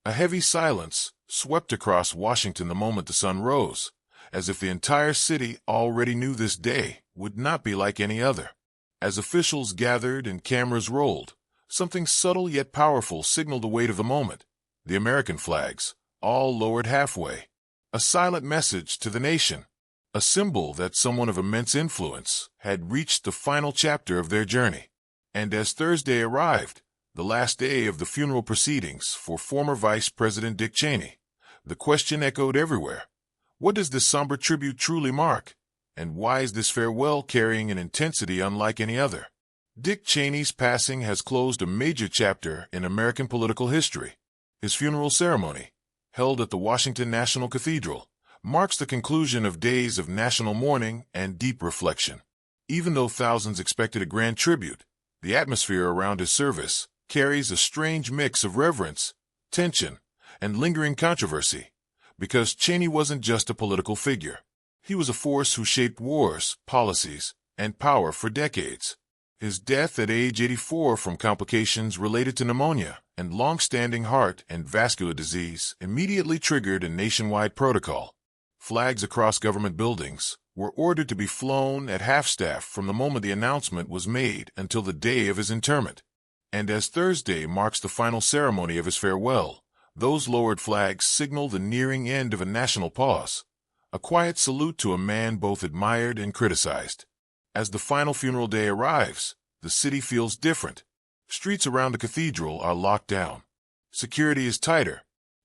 A heavy silence swept across Washington the moment the sun rose, as if the entire city already knew this day would not be like any other. As officials gathered and cameras rolled, something subtle yet powerful signaled the weight of the moment. The American flags, all lowered halfway. A silent message to the nation. A symbol that someone of immense influence had reached the final chapter of their journey. And as Thursday arrived, the last day of the funeral proceedings for former Vice President Dick Cheney, the question echoed everywhere. What does this somber tribute truly mark? And why is this farewell carrying an intensity unlike any other? Dick Cheney's passing has closed a major chapter in American political history. His funeral ceremony, held at the Washington National Cathedral, marks the conclusion of days of national mourning and deep reflection. Even though thousands expected a grand tribute, the atmosphere around his service carries a strange mix of reverence, tension, and lingering controversy, because Cheney wasn't just a political figure. He was a force who shaped wars, policies, and power for decades. His death at age 84 from complications related to pneumonia and long-standing heart and vascular disease immediately triggered a nationwide protocol. Flags across government buildings were ordered to be flown at half-staff from the moment the announcement was made until the day of his interment. And as Thursday marks the final ceremony of his farewell, those lowered flags signal the nearing end of a national pause, a quiet salute to a man both admired and criticized. As the final funeral day arrives, the city feels different. Streets around the cathedral are locked down. Security is tighter.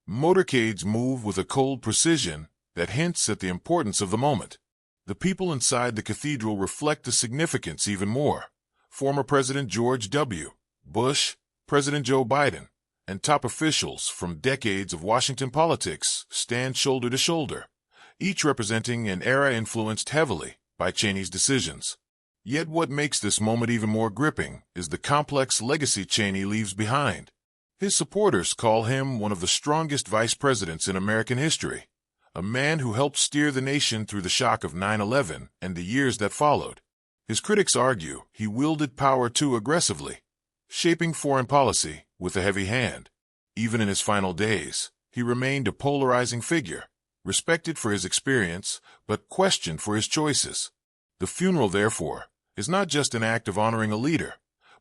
Motorcades move with a cold precision that hints at the importance of the moment. The people inside the cathedral reflect the significance even more. Former President George W. Bush, President Joe Biden, and top officials from decades of Washington politics stand shoulder to shoulder, each representing an era influenced heavily by Cheney's decisions. Yet what makes this moment even more gripping is the complex legacy Cheney leaves behind. His supporters call him one of the strongest vice presidents in American history, a man who helped steer the nation through the shock of 9/11 and the years that followed. His critics argue he wielded power too aggressively, shaping foreign policy with a heavy hand. Even in his final days, he remained a polarizing figure, respected for his experience, but questioned for his choices. The funeral, therefore, is not just an act of honoring a leader,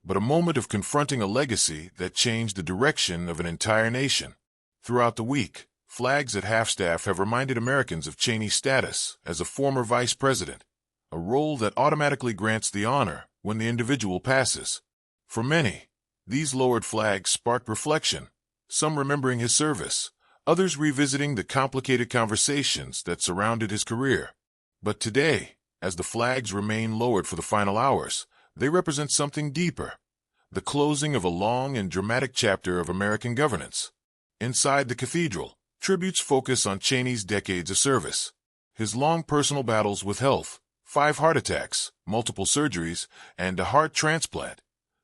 but a moment of confronting a legacy that changed the direction of an entire nation. Throughout the week, flags at half-staff have reminded Americans of Cheney's status as a former vice president, a role that automatically grants the honor when the individual passes. For many, these lowered flags sparked reflection, some remembering his service, others revisiting the complicated conversations that surrounded his career. But today, as the flags remain lowered for the final hours, they represent something deeper, the closing of a long and dramatic chapter of American governance. Inside the cathedral, tributes focus on Cheney's decades of service, his long personal battles with health, 5 heart attacks, multiple surgeries, and a heart transplant,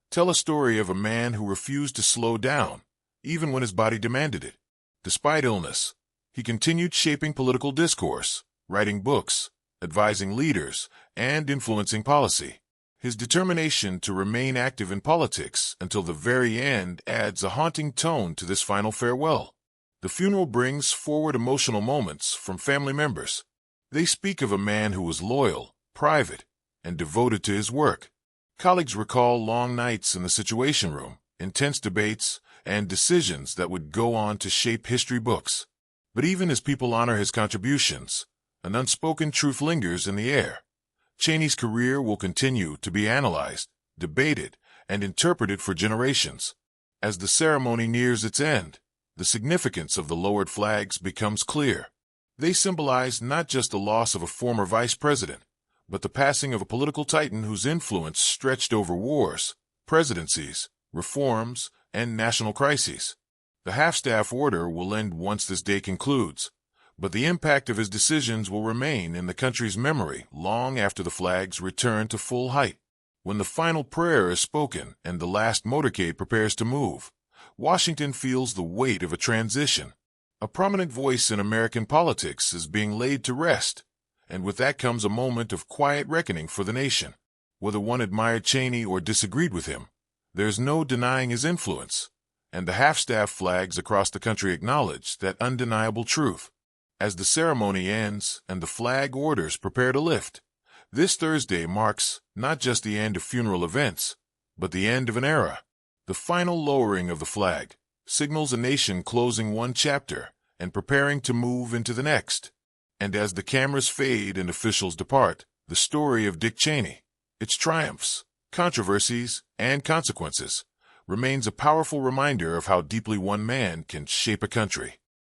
tell a story of a man who refused to slow down, even when his body demanded it. Despite illness, he continued shaping political discourse, writing books, advising leaders, and influencing policy. His determination to remain active in politics until the very end adds a haunting tone to this final farewell. The funeral brings forward emotional moments from family members. They speak of a man who was loyal, private, and devoted to his work. Colleagues recall long nights in the Situation Room, intense debates, and decisions that would go on to shape history books. But even as people honor his contributions, an unspoken truth lingers in the air. Cheney's career will continue to be analyzed, debated, and interpreted for generations. As the ceremony nears its end, the significance of the lowered flags becomes clear. They symbolize not just the loss of a former vice president, but the passing of a political titan whose influence stretched over wars, presidencies, reforms, and national crises. The half-staff order will end once this day concludes, but the impact of his decisions will remain in the country's memory long after the flags return to full height. When the final prayer is spoken and the last motorcade prepares to move, Washington feels the weight of a transition. A prominent voice in American politics is being laid to rest, and with that comes a moment of quiet reckoning for the nation. Whether one admired Cheney or disagreed with him, there's no denying his influence, and the half-staff flags across the country acknowledge that undeniable truth. As the ceremony ends and the flag orders prepare to lift, this Thursday marks not just the end of funeral events, but the end of an era. The final lowering of the flag signals a nation closing one chapter and preparing to move into the next. And as the cameras fade and officials depart, the story of Dick Cheney, its triumphs, controversies, and consequences, remains a powerful reminder of how deeply one man can shape a country.